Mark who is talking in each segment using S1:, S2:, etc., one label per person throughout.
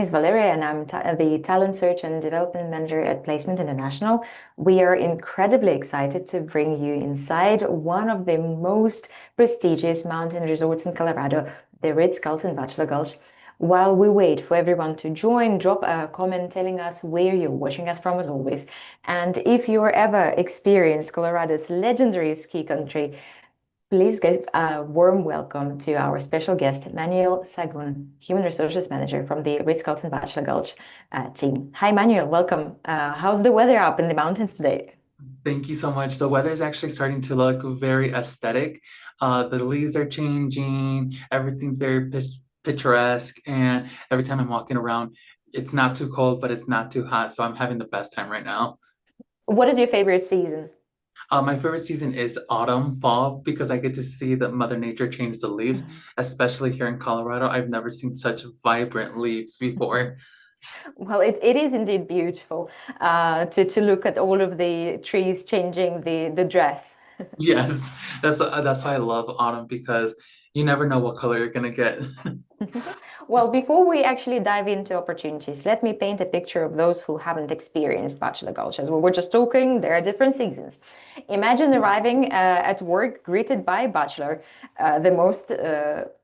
S1: Is Valeria, and I'm the Talent Search and Development Manager at Placement International. We are incredibly excited to bring you inside one of the most prestigious mountain resorts in Colorado, the Ritz-Carlton Bachelor Gulch. While we wait for everyone to join, drop a comment telling us where you're watching us from, as always. And if you ever experienced Colorado's legendary ski country, please give a warm welcome to our special guest, Manuel Sagun, Human Resources Manager from the Ritz-Carlton Bachelor Gulch team. Hi, Manuel. Welcome. How's the weather up in the mountains today?
S2: Thank you so much. The weather is actually starting to look very aesthetic. The leaves are changing, everything's very picturesque, and every time I'm walking around, it's not too cold, but it's not too hot. So I'm having the best time right now.
S1: What is your favorite season?
S2: My favorite season is autumn, fall, because I get to see that Mother Nature change the leaves,
S1: Mhm.
S2: especially here in Colorado. I've never seen such vibrant leaves before.
S1: Well, it is indeed beautiful to look at all of the trees changing the dress.
S2: Yes, that's why I love autumn because you never know what color you're gonna get.
S1: Well, before we actually dive into opportunities, let me paint a picture of those who haven't experienced Bachelor Gulch. As we were just talking, there are different seasons. Imagine arriving at work greeted by Bachelor, the most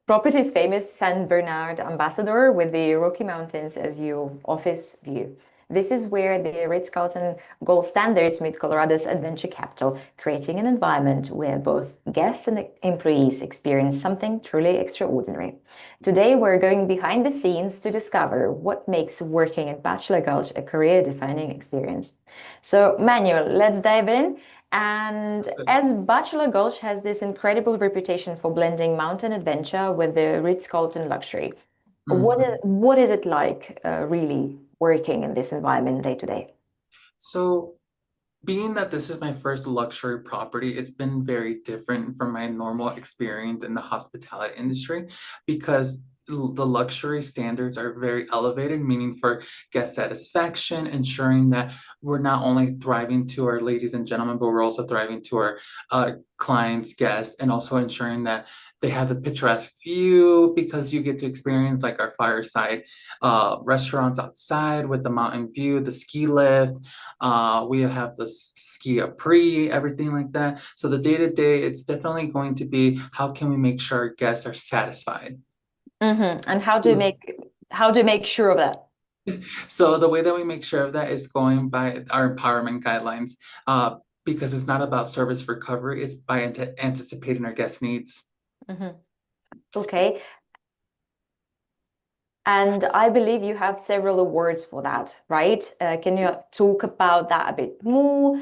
S1: properties famous San Bernard ambassador with the Rocky Mountains as your office view. This is where the Ritz-Carlton gold standards meet Colorado's adventure capital, creating an environment where both guests and employees experience something truly extraordinary. Today, we're going behind the scenes to discover what makes working at Bachelor Gulch a career-defining experience. So, Manuel, let's dive in. And as Bachelor Gulch has this incredible reputation for blending mountain adventure with the Ritz-Carlton luxury,
S2: Mhm.
S1: what is it like really working in this environment day to day?
S2: So being that this is my first luxury property, it's been very different from my normal experience in the hospitality industry because the luxury standards are very elevated, meaning for guest satisfaction, ensuring that we're not only thriving to our ladies and gentlemen, but we're also thriving to our clients, guests, and also ensuring that they have the picturesque view because you get to experience like our fireside restaurants outside with the mountain view, the ski lift, we have the ski après, everything like that. So the day to day, it's definitely going to be how can we make sure our guests are satisfied.
S1: And how do you make sure of that?
S2: So the way that we make sure of that is going by our empowerment guidelines, uh, because it's not about service recovery, it's by anticipating our guest needs.
S1: Mhm. Okay. And I believe you have several awards for that, right? Can you talk about that a bit more?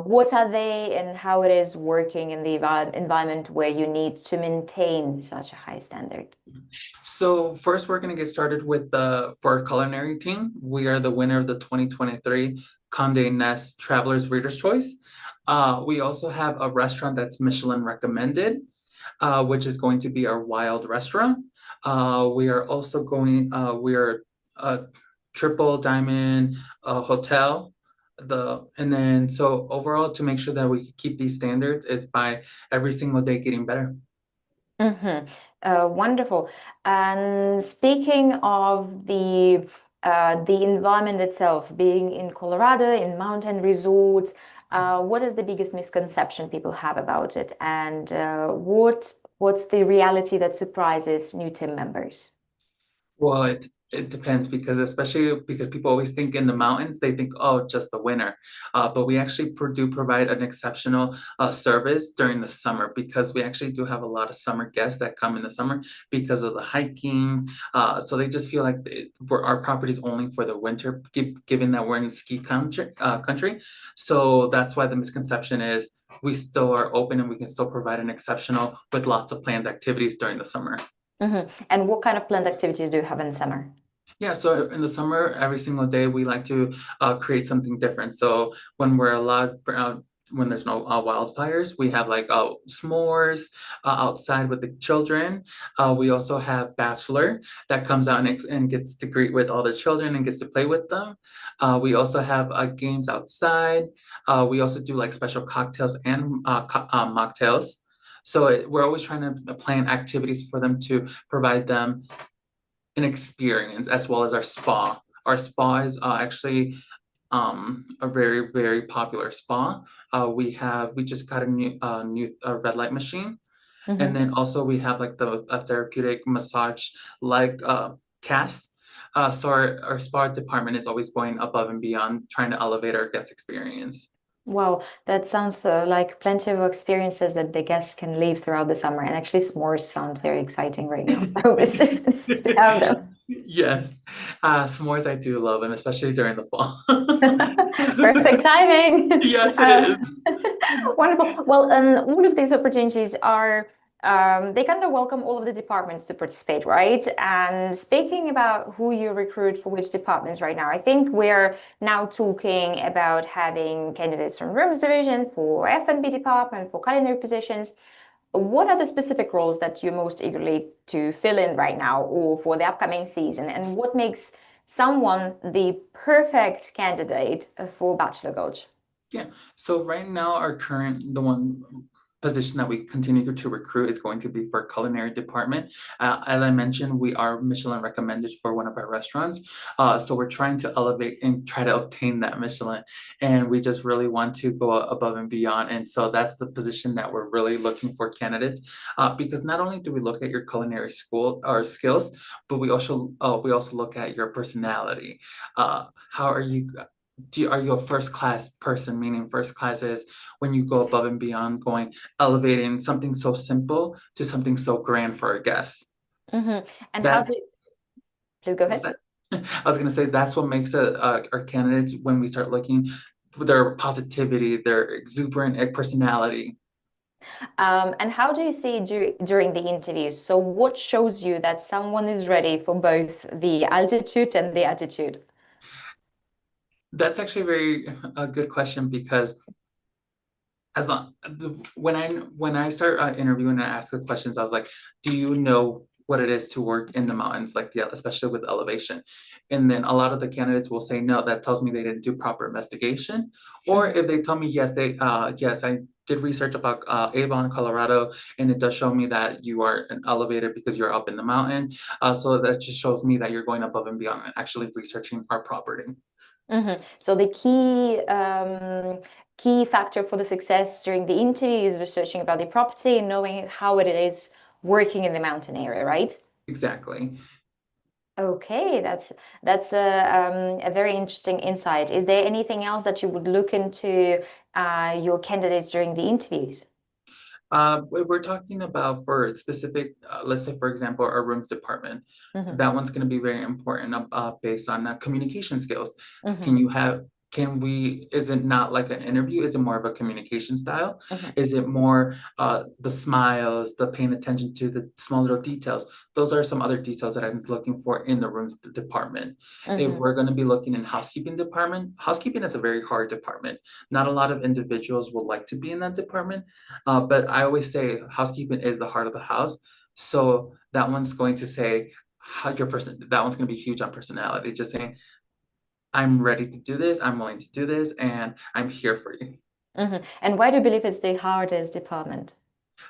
S1: What are they and how it is working in the environment where you need to maintain such a high standard?
S2: So first, we're going to get started with the for our culinary team. We are the winner of the 2023 Condé Nast Travelers Reader's Choice. We also have a restaurant that's Michelin recommended, which is going to be our Wild Restaurant. We are also we are a triple diamond hotel. And then so overall to make sure that we keep these standards is by every single day getting better.
S1: Mm-hmm. Wonderful. And speaking of the environment itself, being in Colorado, in mountain resorts, what is the biggest misconception people have about it, and what's the reality that surprises new team members?
S2: Well, it depends because especially because people always think in the mountains, they think, oh, just the winter. But we actually do provide an exceptional service during the summer because we actually do have a lot of summer guests that come in the summer because of the hiking. So they just feel like our property is only for the winter, given that we're in ski country. So that's why the misconception is we still are open and we can still provide an exceptional with lots of planned activities during the summer.
S1: And what kind of planned activities do you have in summer?
S2: Yeah, so in the summer, every single day we like to create something different. So when we're allowed, when there's no wildfires, we have like s'mores outside with the children. We also have Bachelor that comes out and gets to greet with all the children and gets to play with them. We also have games outside. We also do like special cocktails and mocktails. So we're always trying to plan activities for them to provide them an experience, as well as our spa. Our spa is actually a very, very popular spa. We just got a new red light machine. And
S1: Mm-hmm.
S2: then also we have like the a therapeutic massage like cast. So our spa department is always going above and beyond trying to elevate our guest experience.
S1: Wow, that sounds like plenty of experiences that the guests can live throughout the summer. And actually, s'mores sound very exciting right now. I hope it's to have them.
S2: Yes, s'mores I do love, and especially during the fall.
S1: Perfect timing.
S2: Yes, it
S1: Uh,
S2: is.
S1: Wonderful. Well, all of these opportunities are, they kind of welcome all of the departments to participate, right? And speaking about who you recruit for which departments right now, I think we're now talking about having candidates from rooms division, for F&B department, for culinary positions. What are the specific roles that you're most eagerly to fill in right now or for the upcoming season? And what makes someone the perfect candidate for Bachelor Gulch?
S2: Yeah. So right now, the one position that we continue to recruit is going to be for culinary department. As I mentioned, we are Michelin recommended for one of our restaurants. So we're trying to elevate and try to obtain that Michelin. And we just really want to go above and beyond. And so that's the position that we're really looking for candidates. Because not only do we look at your culinary school or skills, but we also look at your personality. How are you? Are you a first class person? Meaning first class is when you go above and beyond, going elevating something so simple to something so grand for our guests.
S1: And how
S2: That
S1: do please go
S2: was
S1: ahead.
S2: that. I was gonna say that's what makes our candidates when we start looking for their positivity, their exuberant personality.
S1: And how do you see during the interviews? So, what shows you that someone is ready for both the altitude and the attitude?
S2: That's actually a good question because when I start interviewing and I ask the questions, I was like, "Do you know what it is to work in the mountains, like especially with elevation?" And then a lot of the candidates will say no. That tells me they didn't do proper investigation. Or
S1: Mhm.
S2: if they tell me yes, I did research about Avon, Colorado, and it does show me that you are an elevator because you're up in the mountain. So that just shows me that you're going above and beyond and actually researching our property.
S1: So the key factor for the success during the interview is researching about the property and knowing how it is working in the mountain area, right?
S2: Exactly.
S1: Okay, that's a very interesting insight. Is there anything else that you would look into your candidates during the interviews?
S2: If we're talking about for specific, let's say for example, our rooms department,
S1: Hmm.
S2: that one's going to be very important based on communication skills.
S1: Hmm.
S2: Can you have, is it not like an interview? Is it more of a communication style?
S1: Hmm.
S2: Is it more the smiles, the paying attention to the small little details? Those are some other details that I'm looking for in the rooms department. If
S1: Hmm.
S2: we're going to be looking in housekeeping department, housekeeping is a very hard department. Not a lot of individuals would like to be in that department, but I always say housekeeping is the heart of the house. So that one's going to say how your person, that one's going to be huge on personality. Just saying, I'm ready to do this, I'm willing to do this, and I'm here for you.
S1: And why do you believe it's the hardest department?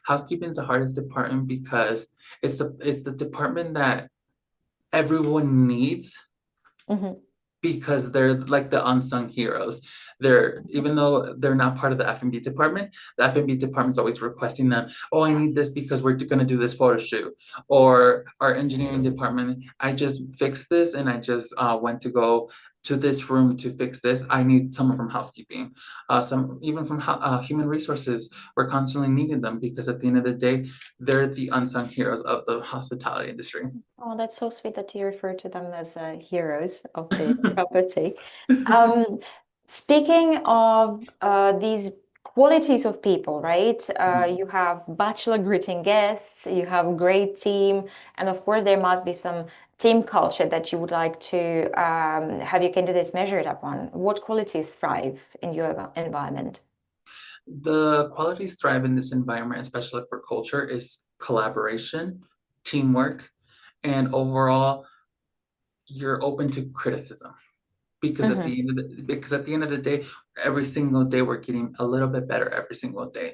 S2: Housekeeping is the hardest department because it's the department that everyone needs
S1: Hmm.
S2: because they're like the unsung heroes. They're even though they're not part of the F&B department, the F&B department's always requesting them, oh, I need this because we're gonna do this photo shoot. Or our engineering department, I just fixed this and I just went to go to this room to fix this. I need someone from housekeeping. Some even from human resources, we're constantly needing them because at the end of the day, they're the unsung heroes of the hospitality industry.
S1: Oh, that's so sweet that you refer to them as heroes of the property. Um, Speaking of these qualities of people, right? You have bachelor greeting guests, you have great team, and of course there must be some team culture that you would like to have your candidates measured upon. What qualities thrive in your environment?
S2: The qualities thrive in this environment, especially for culture, is collaboration, teamwork, and overall, you're open to criticism.
S1: Hmm.
S2: Because at the end of the day, every single day we're getting a little bit better every single day.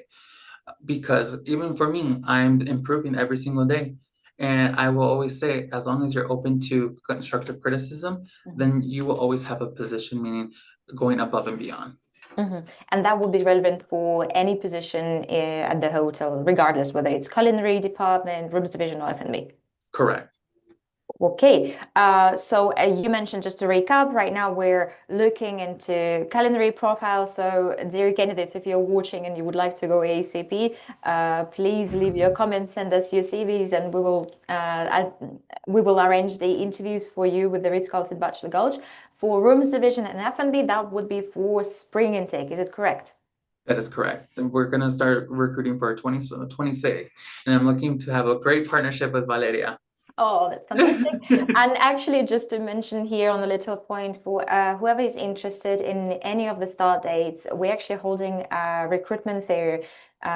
S2: Because even for me, I'm improving every single day. And I will always say, as long as you're open to constructive criticism, then you will always have a position, meaning going above and beyond.
S1: And that would be relevant for any position at the hotel, regardless whether it's culinary department, rooms division, or F&B.
S2: Correct.
S1: Okay, so you mentioned, just to recap, right now we're looking into culinary profiles. So, dear candidates, if you're watching and you would like to go ASAP, please leave your comments, send us your CVs, and we will arrange the interviews for you with the Ritz-Carlton Bachelor Gulch. For rooms division and F&B, that would be for spring intake. Is it correct?
S2: That is correct. And we're going to start recruiting for 2026. And I'm looking to have a great partnership with Valeria.
S1: Oh, that's fantastic. And actually, just to mention here on a little point for whoever is interested in any of the start dates, we're actually holding a recruitment fair,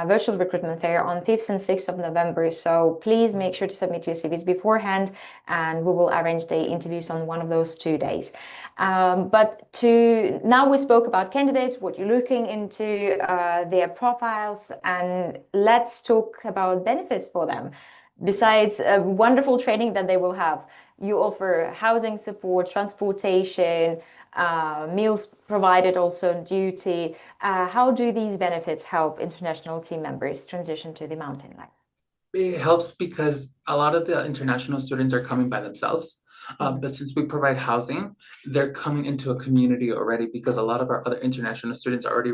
S1: virtual recruitment fair on 5th and 6th of November. So please make sure to submit your CVs beforehand, and we will arrange the interviews on one of those 2 days. But now we spoke about candidates, what you're looking into, their profiles, and let's talk about benefits for them. Besides a wonderful training that they will have, you offer housing support, transportation, meals provided also on duty. How do these benefits help international team members transition to the mountain life?
S2: It helps because a lot of the international students are coming by themselves. But since we provide housing, they're coming into a community already, because a lot of our other international students are already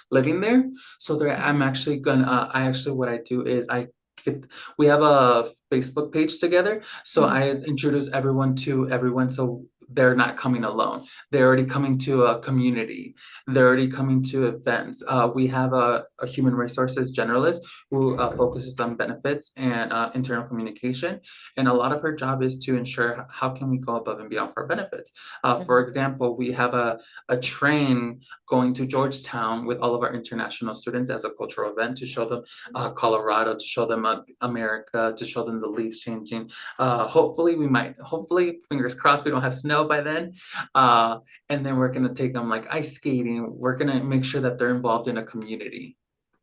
S2: living there. So what I do is we have a Facebook page together. So I introduce everyone to everyone. So they're not coming alone. They're already coming to a community. They're already coming to events. We have a human resources generalist who focuses on benefits and internal communication. And a lot of her job is to ensure how can we go above and beyond for benefits. For example, we have a train going to Georgetown with all of our international students as a cultural event to show them Colorado, to show them America, to show them the leaves changing. Hopefully, fingers crossed, we don't have snow by then. And then we're going to take them like ice skating. We're going to make sure that they're involved in a community.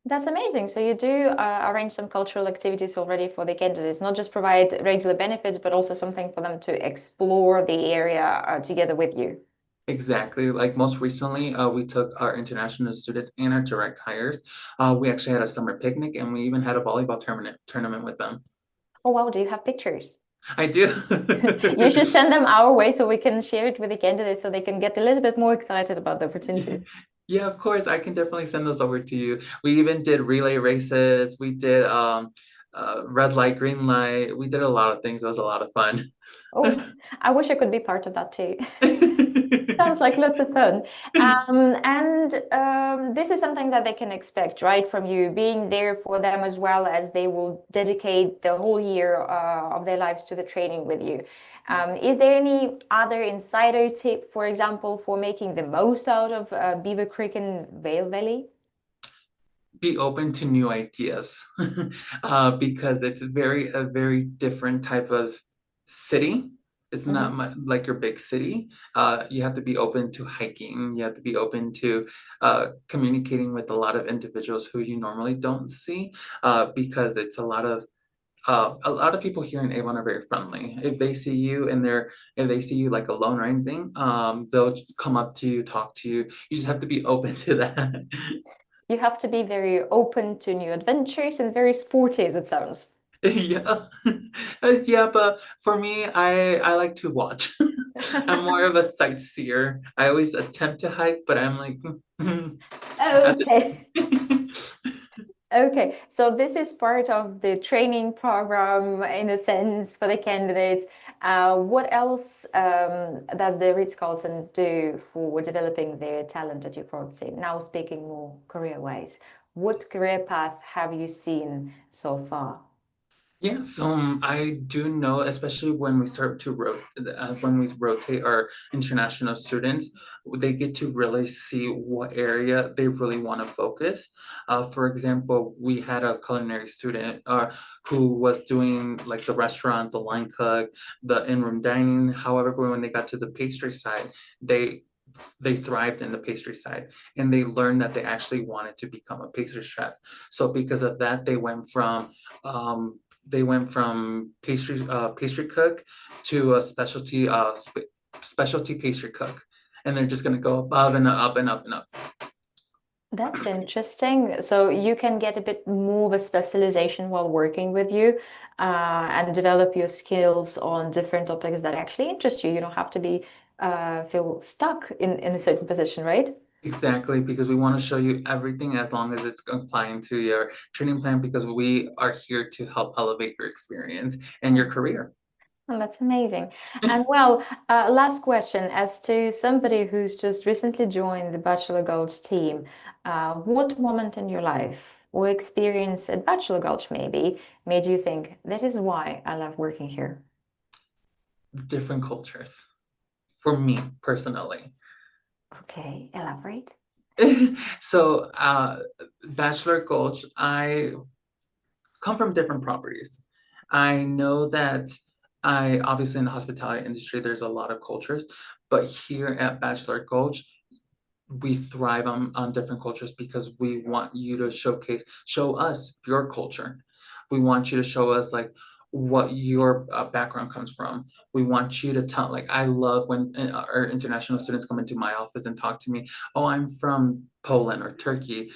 S1: That's amazing. So you do arrange some cultural activities already for the candidates, not just provide regular benefits, but also something for them to explore the area together with you.
S2: Exactly. Like most recently, we took our international students and our direct hires. We actually had a summer picnic, and we even had a volleyball tournament with them.
S1: Oh, wow. Do you have pictures?
S2: I do.
S1: You should send them our way so we can share it with the candidates so they can get a little bit more excited about the opportunity.
S2: Yeah, of course. I can definitely send those over to you. We even did relay races. We did red light, green light. We did a lot of things. It was a lot of fun.
S1: Oh, I wish I could be part of that too. Sounds like lots of fun. This is something that they can expect, right, from you being there for them, as well as they will dedicate the whole year of their lives to the training with you. Is there any other insider tip, for example, for making the most out of Beaver Creek and Vale Valley?
S2: Be open to new ideas because it's a very different type of city. It's not like your big city. You have to be open to hiking. You have to be open to communicating with a lot of individuals who you normally don't see, because it's a lot of people here in Avon are very friendly. If they see you if they see you like alone or anything, they'll come up to you, talk to you. You just have to be open to that.
S1: You have to be very open to new adventures and very sporty, as it sounds.
S2: Yeah. Yeah, but for me, I like to watch. I'm more of a sightseer. I always attempt to hike, but I'm like,
S1: Okay. Okay, so this is part of the training program in a sense for the candidates. What else does the Ritz-Carlton do for developing their talent at your property? Now speaking more career-wise, what career path have you seen so far?
S2: Yes, I do know, especially when we start to when we rotate our international students, they get to really see what area they really want to focus. For example, we had a culinary student who was doing like the restaurants, the line cook, the in-room dining. However, when they got to the pastry side, they thrived in the pastry side, and they learned that they actually wanted to become a pastry chef. So because of that, they went from They went from pastry cook to a specialty pastry cook, and they're just going to go above and up and up and up.
S1: That's interesting. So you can get a bit more of a specialization while working with you, and develop your skills on different topics that actually interest you. You don't have to be feel stuck in a certain position, right?
S2: Exactly, because we want to show you everything as long as it's complying to your training plan, because we are here to help elevate your experience and your career.
S1: Well, that's amazing. And well, last question, as to somebody who's just recently joined the Bachelor Gulch team, what moment in your life or experience at Bachelor Gulch maybe made you think that is why I love working here?
S2: Different cultures for me personally.
S1: Okay, elaborate.
S2: So, Bachelor Gulch, I come from different properties. I know that I obviously in the hospitality industry, there's a lot of cultures, but here at Bachelor Gulch, we thrive on different cultures because we want you to show us your culture. We want you to show us like what your background comes from. We want you to tell, like, I love when our international students come into my office and talk to me. Oh, I'm from Poland or Turkey.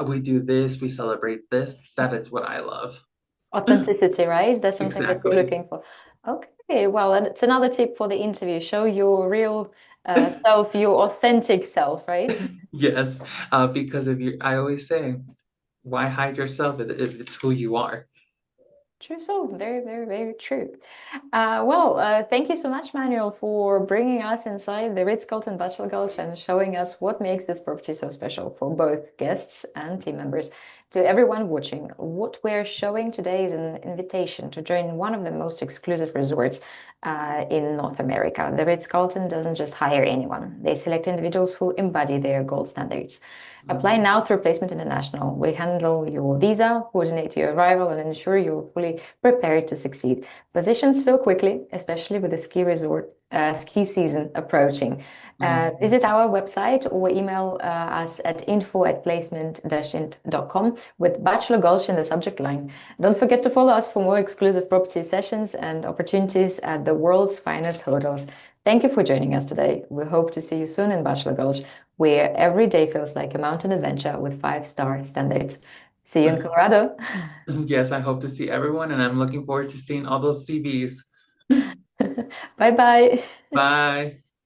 S2: We do this, we celebrate this. That is what I love.
S1: Authenticity, right? That's something that you're
S2: Exactly.
S1: looking for. Okay, well, and it's another tip for the interview. Show your real self, your authentic self, right?
S2: Yes, because if you, I always say, why hide yourself if it's who you are?
S1: True, so very, very, very true. Thank you so much, Manuel, for bringing us inside the Ritz-Carlton Bachelor Gulch and showing us what makes this property so special for both guests and team members. To everyone watching, what we're showing today is an invitation to join one of the most exclusive resorts in North America. The Ritz-Carlton doesn't just hire anyone. They select individuals who embody their gold standards. Apply
S2: Mhm.
S1: now through Placement International. We handle your visa, coordinate your arrival, and ensure you're fully prepared to succeed. Positions fill quickly, especially with the ski season approaching.
S2: Mhm.
S1: Visit our website or email us at info@placement-int.com with Bachelor Gulch in the subject line. Don't forget to follow us for more exclusive property sessions and opportunities at the world's finest hotels. Thank you for joining us today. We hope to see you soon in Bachelor Gulch, where every day feels like a mountain adventure with five-star standards. See you in Colorado.
S2: Yes, I hope to see everyone, and I'm looking forward to seeing all those CVs.
S1: Bye bye.
S2: Bye.